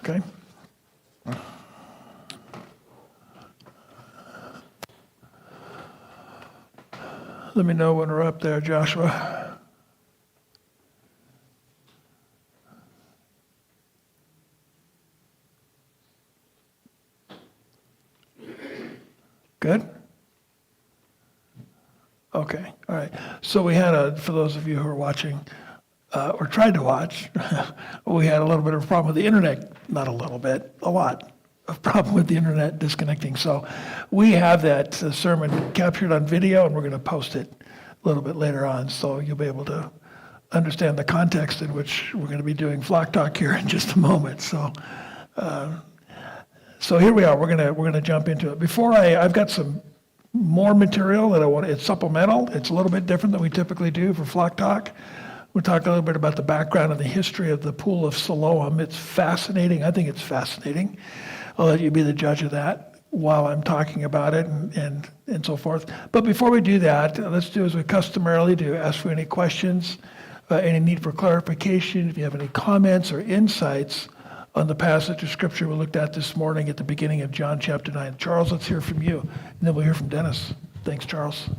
Okay? Let me know when we're up there, Joshua. Good? Okay, all right. So we had for those of you who are watching, or tried to watch, we had a little bit of a problem with the internet. Not a little bit, a lot of problem with the internet disconnecting. So we have that sermon captured on video, and we're going to post it a little bit later on, so you'll be able to understand the context in which we're going to be doing Flock Talk here in just a moment. So here we are. We're going to jump into it. Before I've got some more material that I want. It's supplemental. It's a little bit different than we typically do for Flock Talk. We'll talk a little bit about the background and the history of the Pool of Siloam. It's fascinating. I think it's fascinating. I'll let you be the judge of that while I'm talking about it and so forth. But before we do that, let's do as we customarily do. Ask for any questions, any need for clarification, if you have any comments or insights on the passage of Scripture we looked at this morning at the beginning of John chapter 9. Charles, let's hear from you, and then we'll hear from Dennis. Thanks, Charles.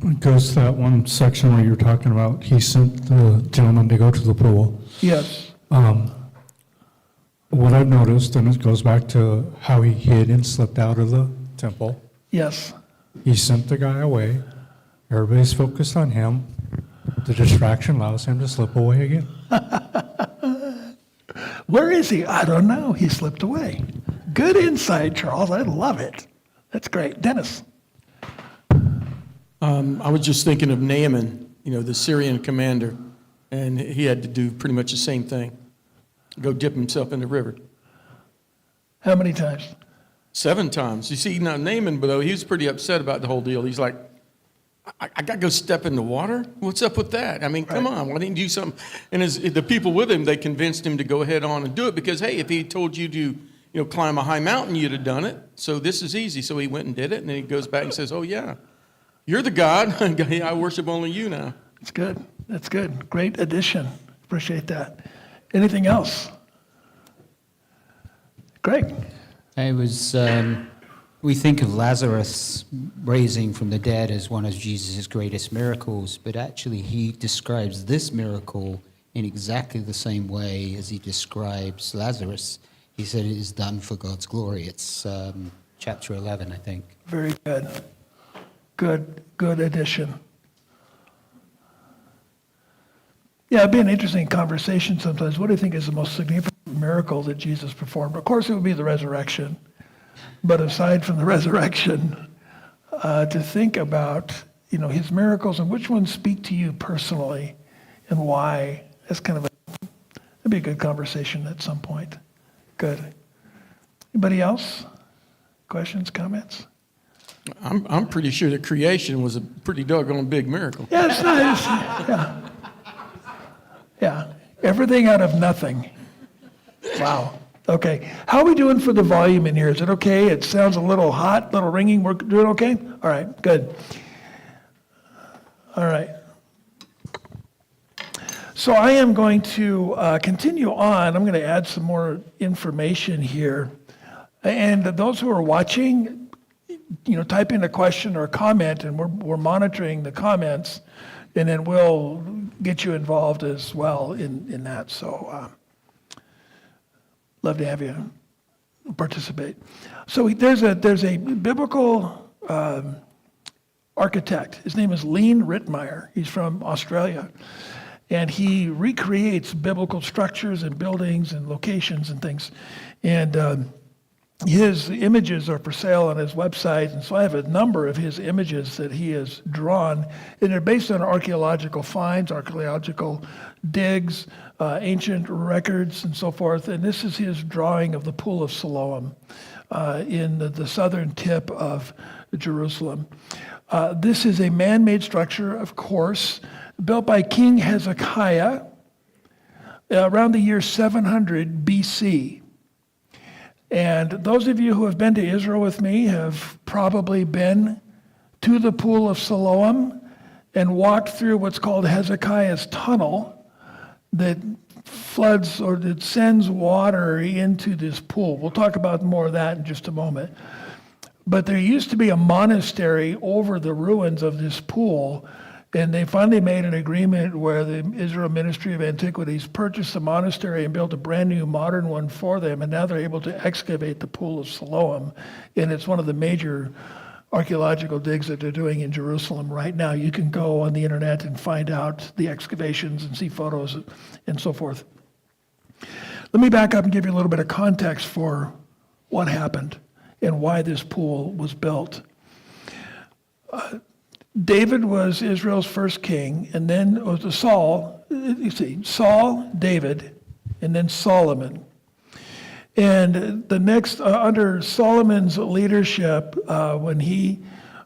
It goes to that one section where you're talking about he sent the gentleman to go to the pool. Yes. What I've noticed, and it goes back to how he hid and slipped out of the temple. Yes. He sent the guy away. Everybody's focused on him. The distraction allows him to slip away again. Where is he? I don't know. He slipped away. Good insight, Charles. I love it. That's great. Dennis. I was just thinking of Naaman, the Syrian commander, and he had to do pretty much the same thing. Go dip himself in the river. How many times? 7 times. You see, now Naaman, though, he was pretty upset about the whole deal. He's like, I got to go step in the water? What's up with that? I mean, come on, why didn't you do something? And the people with him, they convinced him to go ahead on and do it because, hey, if he told you to, climb a high mountain, you'd have done it. So this is easy. So he went and did it, and then he goes back and says, oh, yeah, you're the God. I worship only you now. That's good. That's good. Great addition. Appreciate that. Anything else? Greg. We think of Lazarus raising from the dead as one of Jesus' greatest miracles, but actually he describes this miracle in exactly the same way as he describes Lazarus. He said it is done for God's glory. It's chapter 11, I think. Very good. Good addition. Yeah, it'd be an interesting conversation sometimes. What do you think is the most significant miracle that Jesus performed? Of course, it would be the resurrection. But aside from the resurrection, to think about, his miracles and which ones speak to you personally and why, that's that'd be a good conversation at some point. Good. Anybody else? Questions, comments? I'm pretty sure that creation was a pretty doggone big miracle. Yeah, it's nice. Yeah. Yeah. Everything out of nothing. Wow. Okay. How are we doing for the volume in here? Is it okay? It sounds a little hot, a little ringing. We're doing okay? All right. Good. All right. So I am going to continue on. I'm going to add some more information here. And those who are watching, type in a question or a comment, and we're monitoring the comments, and then we'll get you involved as well in that. So love to have you participate. So there's a biblical architect. His name is Lean Rittmeyer. He's from Australia. And he recreates biblical structures and buildings and locations and things. And his images are for sale on his website. And so I have a number of his images that he has drawn. And they're based on archaeological finds, archaeological digs, ancient records, and so forth. And this is his drawing of the Pool of Siloam in the southern tip of Jerusalem. This is a man-made structure, of course, built by King Hezekiah around the year 700 BC. And those of you who have been to Israel with me have probably been to the Pool of Siloam and walked through what's called Hezekiah's tunnel that floods or it sends water into this pool. We'll talk about more of that in just a moment. But there used to be a monastery over the ruins of this pool, and they finally made an agreement where the Israel Ministry of Antiquities purchased the monastery and built a brand new modern one for them, and now they're able to excavate the Pool of Siloam, and it's one of the major archaeological digs that they're doing in Jerusalem right now. You can go on the internet and find out the excavations and see photos and so forth. Let me back up and give you a little bit of context for what happened and why this pool was built. David was Israel's first king, and then it was Saul, David, and then Solomon. And the next, under Solomon's leadership, when he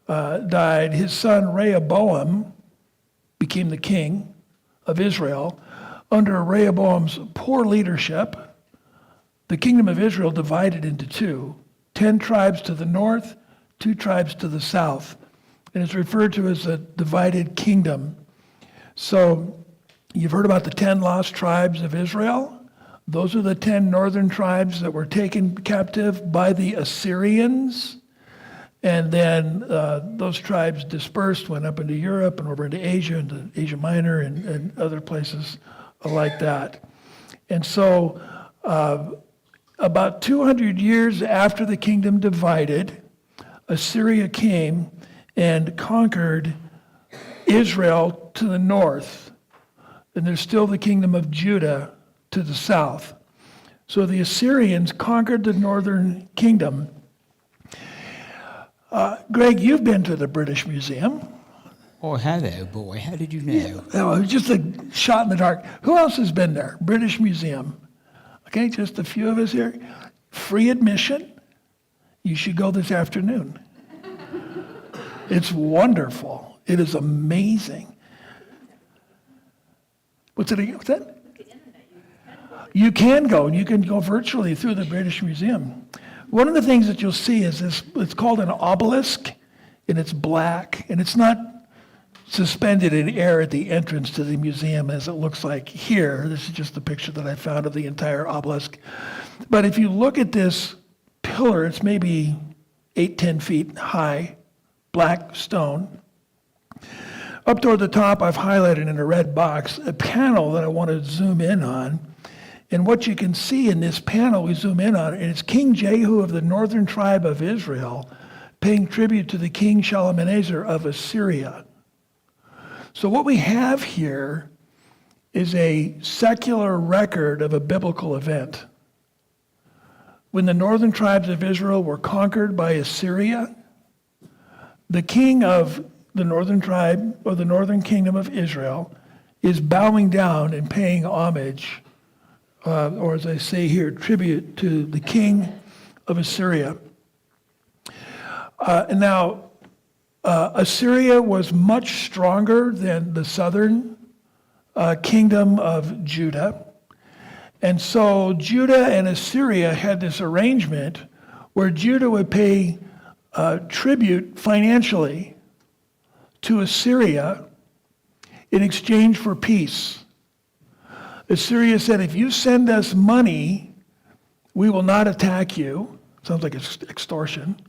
died, his son Rehoboam became the king of Israel. Under Rehoboam's poor leadership, the kingdom of Israel divided into two, 10 tribes to the north, 2 tribes to the south. And it's referred to as a divided kingdom. So you've heard about the 10 lost tribes of Israel. Those are the 10 northern tribes that were taken captive by the Assyrians. And then those tribes dispersed, went up into Europe and over into Asia, into Asia Minor and other places like that. And so about 200 years after the kingdom divided, Assyria came and conquered Israel to the north. And there's still the kingdom of Judah to the south. So the Assyrians conquered the northern kingdom. Greg, you've been to the British Museum. Oh, hello, boy. How did you know? Oh, it was just a shot in the dark. Who else has been there? British Museum. Okay, just a few of us here. Free admission. You should go this afternoon. It's wonderful. It is amazing. What's it again? What's that? You can go, and you can go virtually through the British Museum. One of the things that you'll see is this, it's called an obelisk, and it's black, and it's not suspended in air at the entrance to the museum as it looks like here. This is just the picture that I found of the entire obelisk. But if you look at this pillar, it's maybe 8-10 feet high, black stone. Up toward the top, I've highlighted in a red box a panel that I want to zoom in on. And what you can see in this panel, we zoom in on, and it's King Jehu of the northern tribe of Israel paying tribute to the king Shalmaneser of Assyria. So what we have here is a secular record of a biblical event. When the northern tribes of Israel were conquered by Assyria, the king of the northern tribe, or the northern kingdom of Israel, is bowing down and paying homage, or as I say here, tribute to the king of Assyria. Assyria was much stronger than the southern kingdom of Judah. And so Judah and Assyria had this arrangement where Judah would pay tribute financially to Assyria in exchange for peace. Assyria said, if you send us money, we will not attack you. Sounds like it's extortion.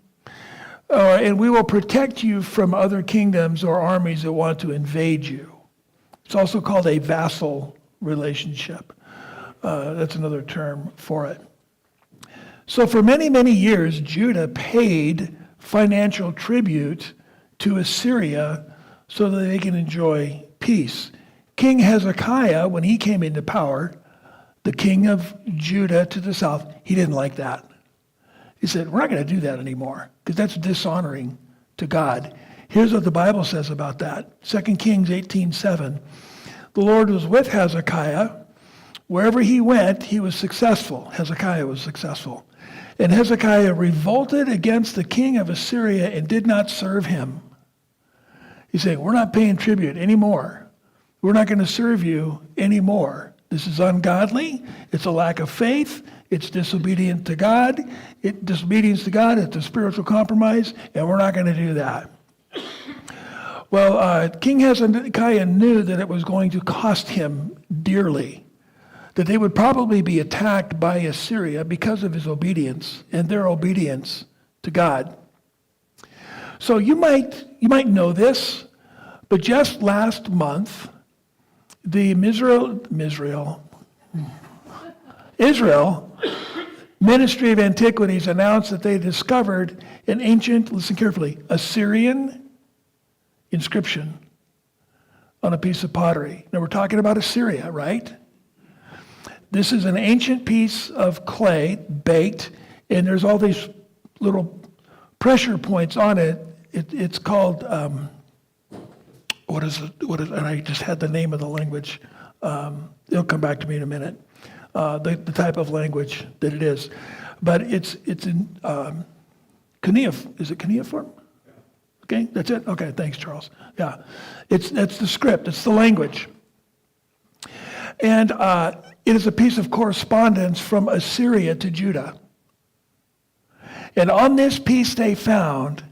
And we will protect you from other kingdoms or armies that want to invade you. It's also called a vassal relationship. That's another term for it. So for many, many years, Judah paid financial tribute to Assyria so that they can enjoy peace. King Hezekiah, when he came into power, the king of Judah to the south, he didn't like that. He said, we're not going to do that anymore because that's dishonoring to God. Here's what the Bible says about that. 2 Kings 18:7. The Lord was with Hezekiah. Wherever he went, he was successful. Hezekiah was successful. And Hezekiah revolted against the king of Assyria and did not serve him. He's saying, we're not paying tribute anymore. We're not going to serve you anymore. This is ungodly. It's a lack of faith. It's disobedient to God. Disobedience to God, it's a spiritual compromise, and we're not going to do that. Well, King Hezekiah knew that it was going to cost him dearly, that they would probably be attacked by Assyria because of his obedience and their obedience to God. So you might know this, but just last month, the Israel Ministry of Antiquities announced that they discovered an ancient, listen carefully, Assyrian inscription on a piece of pottery. Now we're talking about Assyria, right? This is an ancient piece of clay, baked, and there's all these little pressure points on it. It's called, what is it? And I just had the name of the language. It'll come back to me in a minute. The type of language that it is. But it's in cuneiform. Is it cuneiform? Okay, that's it? Okay, thanks, Charles. Yeah, that's the script. It's the language. And it is a piece of correspondence from Assyria to Judah. And on this piece they found,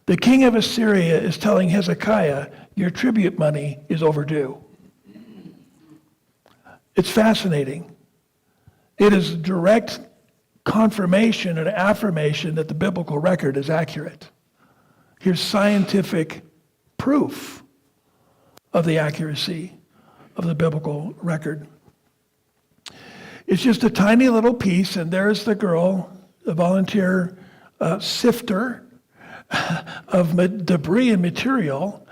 the king of Assyria is telling Hezekiah, your tribute money is overdue. It's fascinating. It is direct confirmation and affirmation that the biblical record is accurate. Here's scientific proof of the accuracy of the biblical record. It's just a tiny little piece, and there's the girl, the volunteer sifter of debris and material.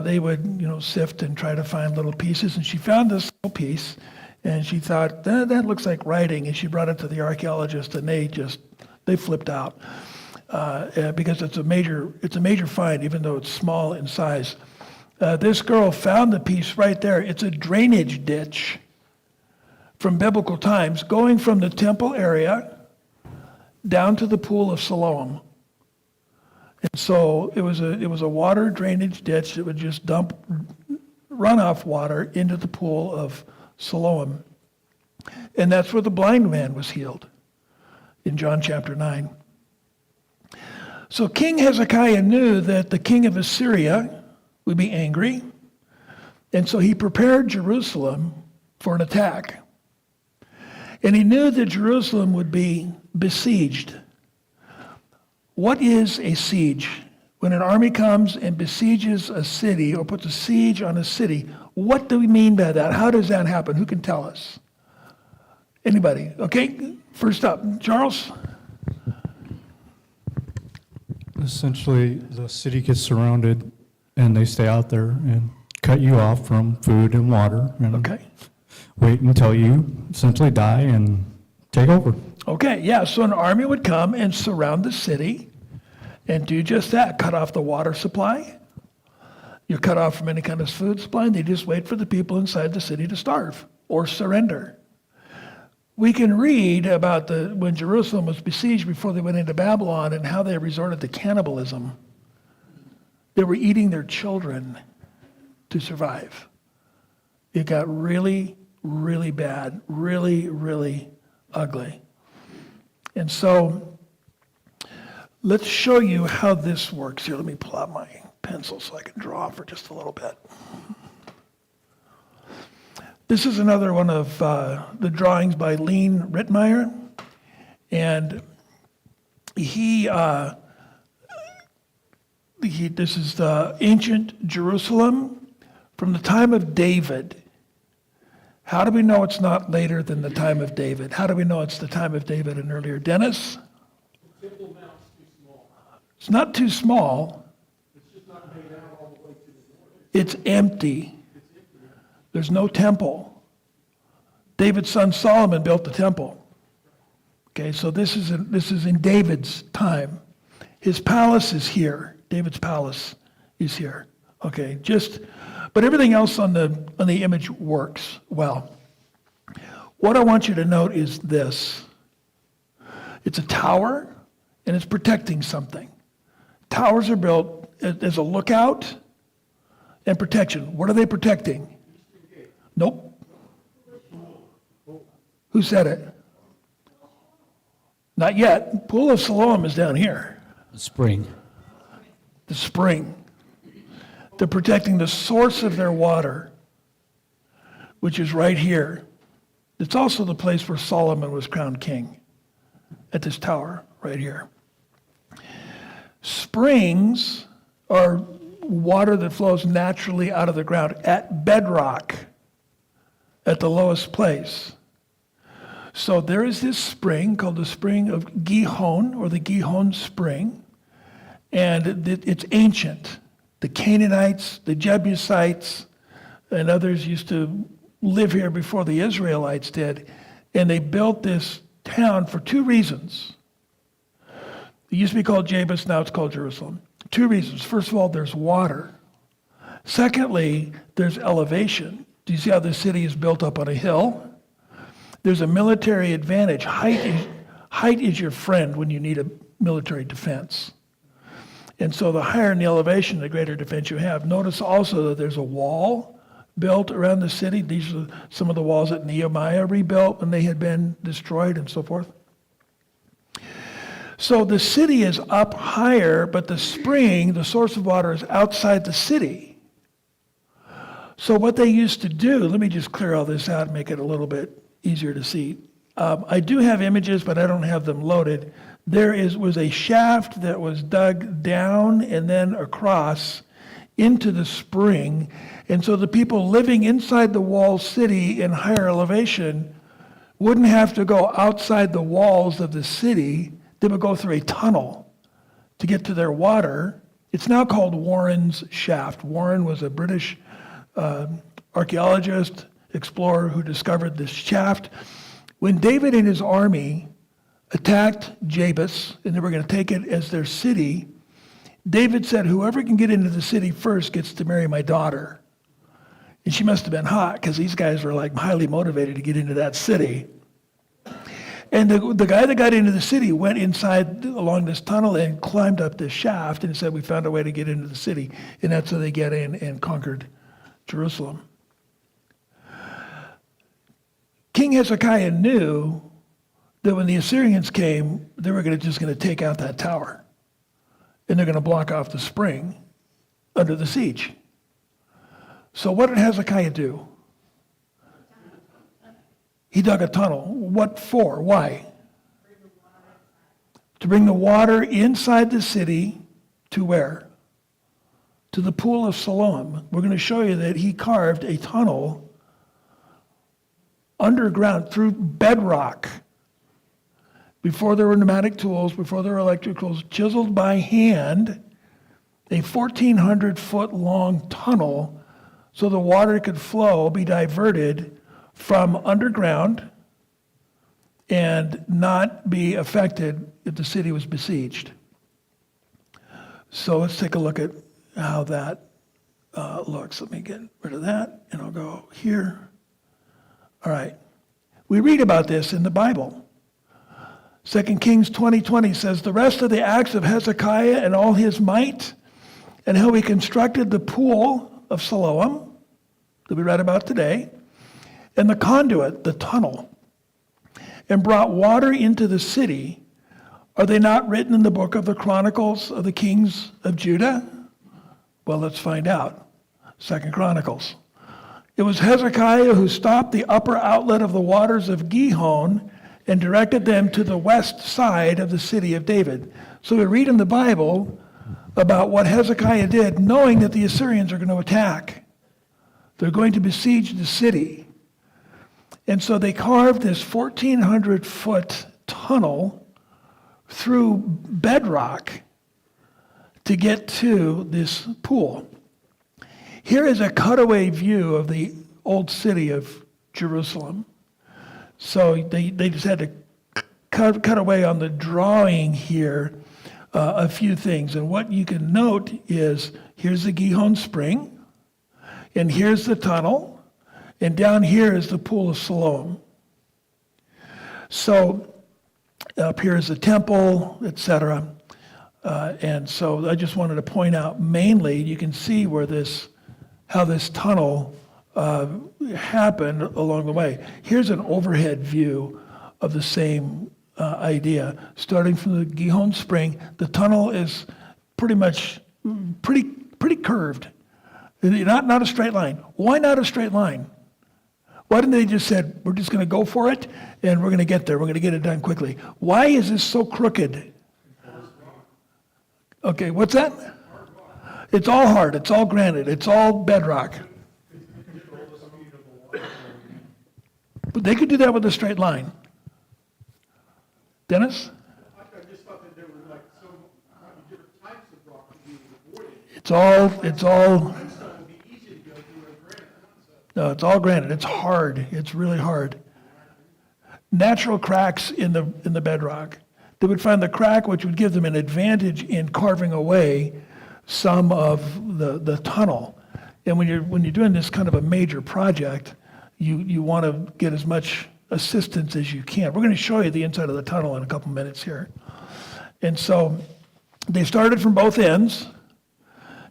They would, sift and try to find little pieces, and she found this little piece, and she thought, that looks like writing, and she brought it to the archaeologist, and they flipped out because it's a major find, even though it's small in size. This girl found the piece right there. It's a drainage ditch from biblical times, going from the temple area down to the pool of Siloam. And so it was a water drainage ditch that would just dump runoff water into the pool of Siloam. And that's where the blind man was healed in John chapter 9. So King Hezekiah knew that the king of Assyria would be angry, and so he prepared Jerusalem for an attack. And he knew that Jerusalem would be besieged. What is a siege? When an army comes and besieges a city or puts a siege on a city, what do we mean by that? How does that happen? Who can tell us? Anybody? Okay, first up, Charles. Essentially, the city gets surrounded and they stay out there and cut you off from food and water and Okay. wait until you essentially die and take over. Okay, yeah, so an army would come and surround the city and do just that, cut off the water supply. You're cut off from any kind of food supply, and they just wait for the people inside the city to starve or surrender. We can read about when Jerusalem was besieged before they went into Babylon and how they resorted to cannibalism. They were eating their children to survive. It got really, really bad, really, really ugly. And so let's show you how this works. Here, let me pull out my pencil so I can draw for just a little bit. This is another one of the drawings by Lean Rittmeyer. And this is the ancient Jerusalem from the time of David. How do we know it's not later than the time of David? How do we know it's the time of David and earlier? Dennis? The Temple Mount's too small. It's not too small. It's just not made out all the way to the north. It's empty. There's no temple. David's son Solomon built the temple. Okay, so this is in David's time. His palace is here. David's palace is here. Okay, but everything else on the image works well. What I want you to note is this. It's a tower, and it's protecting something. Towers are built as a lookout and protection. What are they protecting? Nope. Who said it? Not yet. Pool of Siloam is down here. Spring. The spring. They're protecting the source of their water, which is right here. It's also the place where Solomon was crowned king, at this tower right here. Springs are water that flows naturally out of the ground at bedrock, at the lowest place. So there is this spring called the spring of Gihon, or the Gihon spring, and it's ancient. The Canaanites, the Jebusites, and others used to live here before the Israelites did, and they built this town for two reasons. It used to be called Jabus, now it's called Jerusalem. Two reasons. First of all, there's water. Secondly, there's elevation. Do you see how the city is built up on a hill? There's a military advantage. Height is your friend when you need a military defense. And so the higher in the elevation, the greater defense you have. Notice also that there's a wall built around the city. These are some of the walls that Nehemiah rebuilt when they had been destroyed and so forth. So the city is up higher, but the spring, the source of water, is outside the city. So what they used to do, let me just clear all this out and make it a little bit easier to see. I do have images, but I don't have them loaded. Was a shaft that was dug down and then across into the spring. And so the people living inside the walled city in higher elevation wouldn't have to go outside the walls of the city. They would go through a tunnel to get to their water. It's now called Warren's Shaft. Warren was a British archaeologist, explorer who discovered this shaft. When David and his army attacked Jabus, and they were going to take it as their city, David said, whoever can get into the city first gets to marry my daughter. And she must have been hot, because these guys were like highly motivated to get into that city. And the guy that got into the city went inside along this tunnel and climbed up this shaft and said, we found a way to get into the city. And that's how they get in and conquered Jerusalem. King Hezekiah knew that when the Assyrians came, they were just going to take out that tower. And they're going to block off the spring under the siege. So what did Hezekiah do? He dug a tunnel. What for? Why? To bring the water inside the city to where? To the pool of Siloam. We're going to show you that he carved a tunnel underground through bedrock. Before there were pneumatic tools, before there were electric tools, chiseled by hand, a 1,400-foot long tunnel so the water could flow, be diverted from underground and not be affected if the city was besieged. So let's take a look at how that looks. Let me get rid of that, and I'll go here. All right. We read about this in the Bible. 2 Kings 20:20 says, the rest of the acts of Hezekiah and all his might, and how he constructed the pool of Siloam, that we read about today, and the conduit, the tunnel, and brought water into the city. Are they not written in the book of the Chronicles of the Kings of Judah? Well, let's find out. 2 Chronicles. It was Hezekiah who stopped the upper outlet of the waters of Gihon and directed them to the west side of the city of David. So we read in the Bible about what Hezekiah did, knowing that the Assyrians are going to attack. They're going to besiege the city. And so they carved this 1,400-foot tunnel through bedrock to get to this pool. Here is a cutaway view of the old city of Jerusalem. So they just had to cut away on the drawing here a few things. And what you can note is here's the Gihon Spring, and here's the tunnel, and down here is the pool of Siloam. So up here is the temple, etc. And so I just wanted to point out mainly, you can see where how this tunnel happened along the way. Here's an overhead view of the same idea. Starting from the Gihon Spring, the tunnel is pretty curved. Not a straight line. Why not a straight line? Why didn't they just said, we're just going to go for it, and we're going to get there. We're going to get it done quickly. Why is this so crooked? Okay, what's that? It's all hard. It's all granite. It's all bedrock. But they could do that with a straight line. Dennis? I just thought that there were like so many different types of rock to be avoided. It's all, Limestone would be easy to go through and granite. no, it's all granite. It's hard. It's really hard. Natural cracks in the bedrock. They would find the crack, which would give them an advantage in carving away some of the tunnel. And when you're doing this kind of a major project, you want to get as much assistance as you can. We're going to show you the inside of the tunnel in a couple minutes here. And so they started from both ends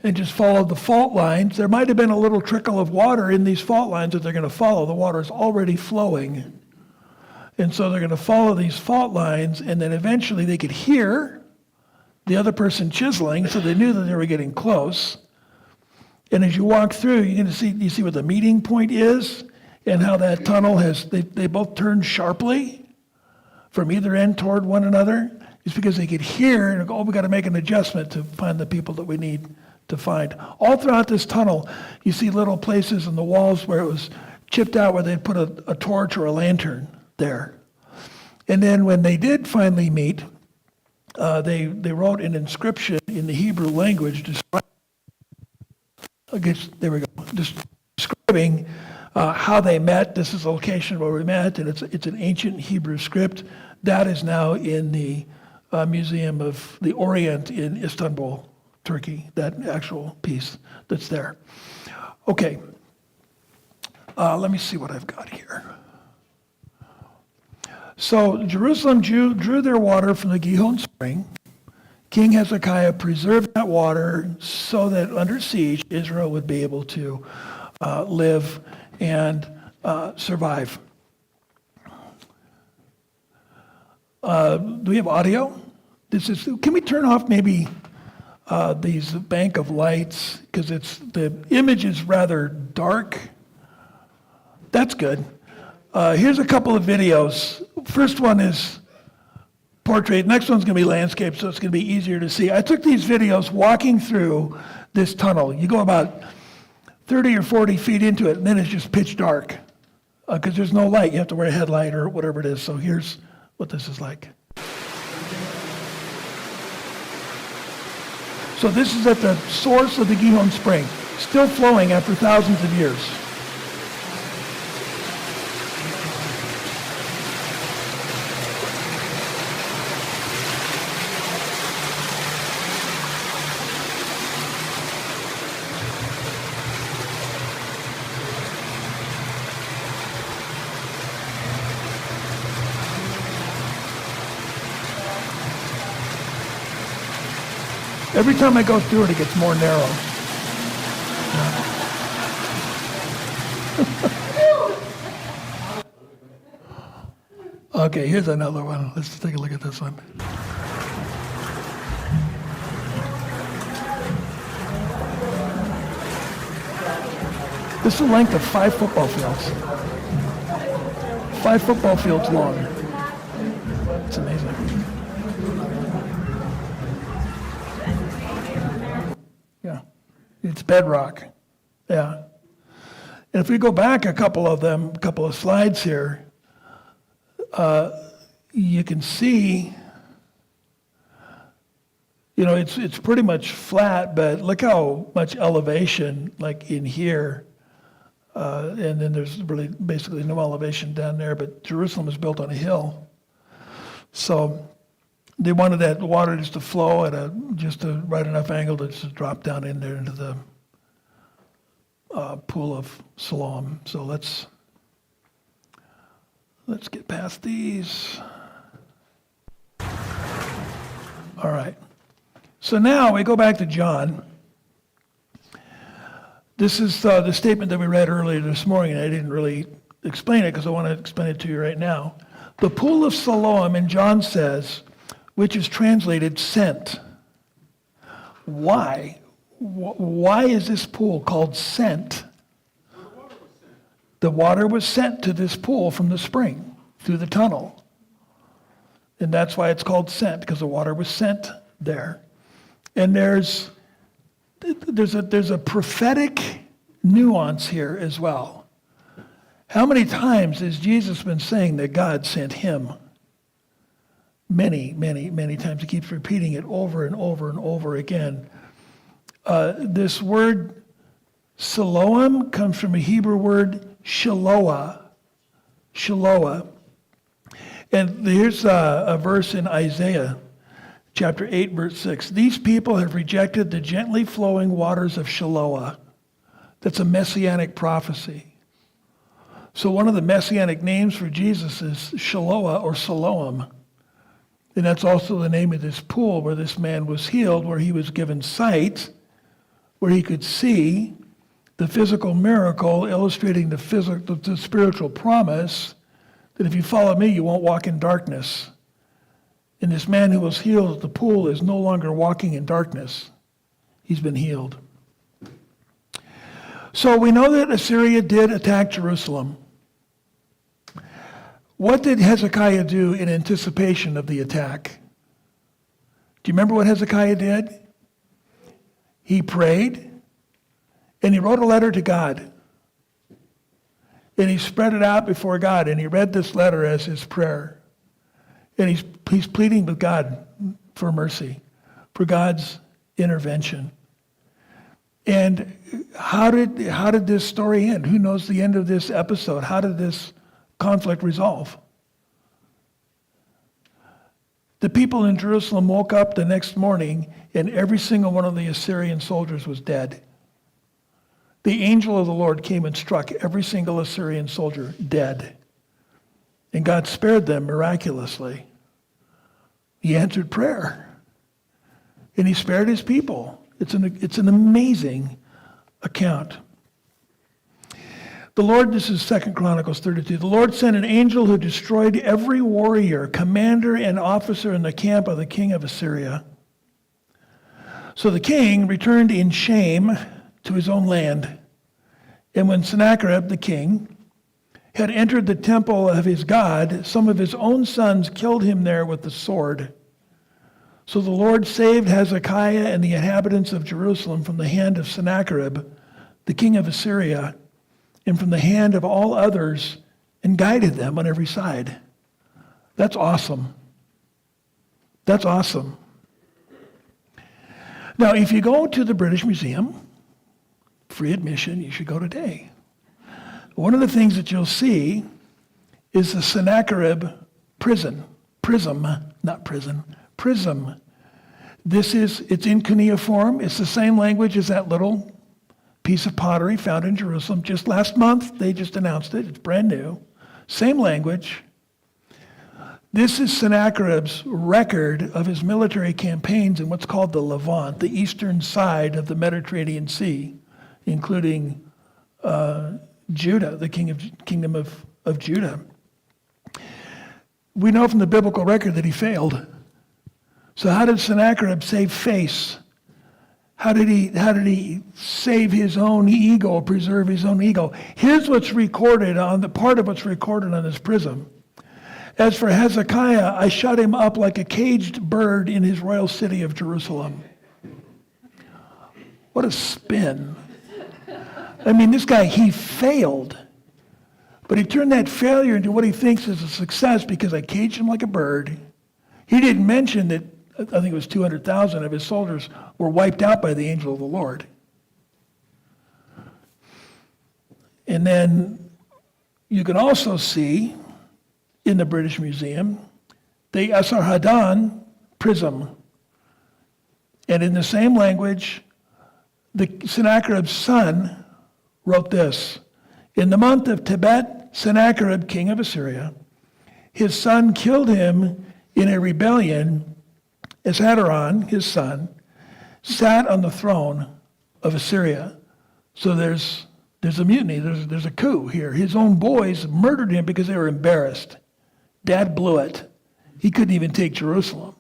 and just followed the fault lines. There might have been a little trickle of water in these fault lines that they're going to follow. The water is already flowing. And so they're going to follow these fault lines, and then eventually they could hear the other person chiseling, so they knew that they were getting close. And as you walk through, you're going to see, you see what the meeting point is and how that tunnel has, they both turn sharply from either end toward one another. It's because they could hear and go, oh, we got to make an adjustment to find the people that we need to find. All throughout this tunnel, you see little places in the walls where it was chipped out where they'd put a torch or a lantern there. And then when they did finally meet, they wrote an inscription in the Hebrew language describing how they met. This is the location where we met, and it's an ancient Hebrew script. That is now in the Museum of the Orient in Istanbul, Turkey, that actual piece that's there. Okay, let me see what I've got here. So Jerusalem drew their water from the Gihon spring. King Hezekiah preserved that water so that under siege, Israel would be able to live and survive. Do we have audio? Can we turn off maybe these bank of lights? Because the image is rather dark. That's good. Here's a couple of videos. First one is portrait. Next one's going to be landscape, so it's going to be easier to see. I took these videos walking through this tunnel. You go about 30 or 40 feet into it, and then it's just pitch dark because there's no light. You have to wear a headlight or whatever it is. So here's what this is like. So this is at the source of the Gihon Spring, still flowing after thousands of years. Every time I go through it, it gets more narrow. Okay, here's another one. Let's take a look at this one. This is the length of 5 football fields. 5 football fields long. It's amazing. Yeah, it's bedrock. Yeah. And if we go back a couple of slides here, you can see, it's pretty much flat, but look how much elevation, like in here, and then there's really basically no elevation down there, but Jerusalem is built on a hill. So they wanted that water just to flow at just a right enough angle to just drop down in there into the pool of Siloam. So let's get past these. All right. So now we go back to John. This is the statement that we read earlier this morning, and I didn't really explain it because I want to explain it to you right now. The pool of Siloam, and John says, which is translated sent. Why? Why is this pool called sent? The water was sent to this pool from the spring through the tunnel. And that's why it's called sent, because the water was sent there. And there's a prophetic nuance here as well. How many times has Jesus been saying that God sent him? Many, many, many times. He keeps repeating it over and over and over again. This word Siloam comes from a Hebrew word Shiloah. Shiloah. And here's a verse in Isaiah chapter 8, verse 6. These people have rejected the gently flowing waters of Shiloah. That's a messianic prophecy. So one of the messianic names for Jesus is Shiloah or Siloam. And that's also the name of this pool where this man was healed, where he was given sight, where he could see the physical miracle illustrating the spiritual promise that if you follow me, you won't walk in darkness. And this man who was healed at the pool is no longer walking in darkness. He's been healed. So we know that Assyria did attack Jerusalem. What did Hezekiah do in anticipation of the attack? Do you remember what Hezekiah did? He prayed, and he wrote a letter to God. And he spread it out before God, and he read this letter as his prayer. And he's pleading with God for mercy, for God's intervention. And how did this story end? Who knows the end of this episode? How did this conflict resolve? The people in Jerusalem woke up the next morning, and every single one of the Assyrian soldiers was dead. The angel of the Lord came and struck every single Assyrian soldier dead. And God spared them miraculously. He answered prayer. And he spared his people. It's an amazing account. The Lord, this is 2 Chronicles 32. The Lord sent an angel who destroyed every warrior, commander, and officer in the camp of the king of Assyria. So the king returned in shame to his own land. And when Sennacherib, the king, had entered the temple of his God, some of his own sons killed him there with the sword. So the Lord saved Hezekiah and the inhabitants of Jerusalem from the hand of Sennacherib, the king of Assyria, and from the hand of all others, and guided them on every side. That's awesome. That's awesome. Now, if you go to the British Museum, free admission, you should go today. One of the things that you'll see is the Sennacherib prism. It's in cuneiform. It's the same language as that little piece of pottery found in Jerusalem. Just last month, they just announced it. It's brand new. Same language. This is Sennacherib's record of his military campaigns in what's called the Levant, the eastern side of the Mediterranean Sea, including Judah, the kingdom of Judah. We know from the biblical record that he failed. So how did Sennacherib save face? How did he save his own ego, preserve his own ego? Here's what's recorded on the part of what's recorded on this prism. As for Hezekiah, I shut him up like a caged bird in his royal city of Jerusalem. What a spin. I mean, this guy, he failed. But he turned that failure into what he thinks is a success because I caged him like a bird. He didn't mention that, I think it was 200,000 of his soldiers were wiped out by the angel of the Lord. And then you can also see in the British Museum the Esarhaddon prism. And in the same language, the Sennacherib's son wrote this. In the month of Tebet, Sennacherib, king of Assyria, his son killed him in a rebellion. Esarhaddon, his son, sat on the throne of Assyria. So there's a mutiny, there's a coup here. His own boys murdered him because they were embarrassed. Dad blew it. He couldn't even take Jerusalem.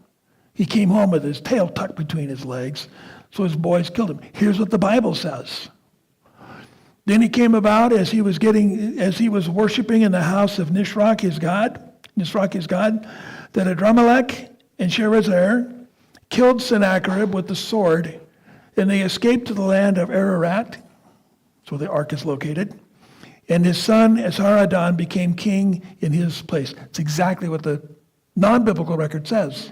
He came home with his tail tucked between his legs, so his boys killed him. Here's what the Bible says. Then he came about as he was worshiping in the house of Nisroch his god, that Adramelech and Sharezer killed Sennacherib with the sword, and they escaped to the land of Ararat. That's where the ark is located. And his son Esarhaddon became king in his place. It's exactly what the non-biblical record says.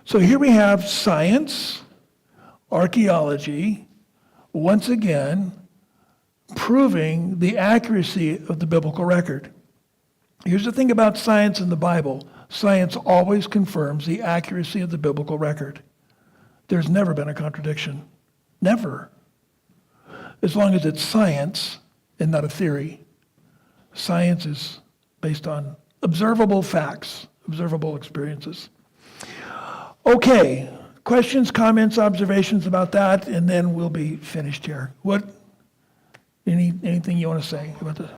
So here we have science, archaeology, once again, proving the accuracy of the biblical record. Here's the thing about science in the Bible. Science always confirms the accuracy of the biblical record. There's never been a contradiction. Never. As long as it's science and not a theory. Science is based on observable facts, observable experiences. Okay, questions, comments, observations about that, and then we'll be finished here. Anything you want to say about this?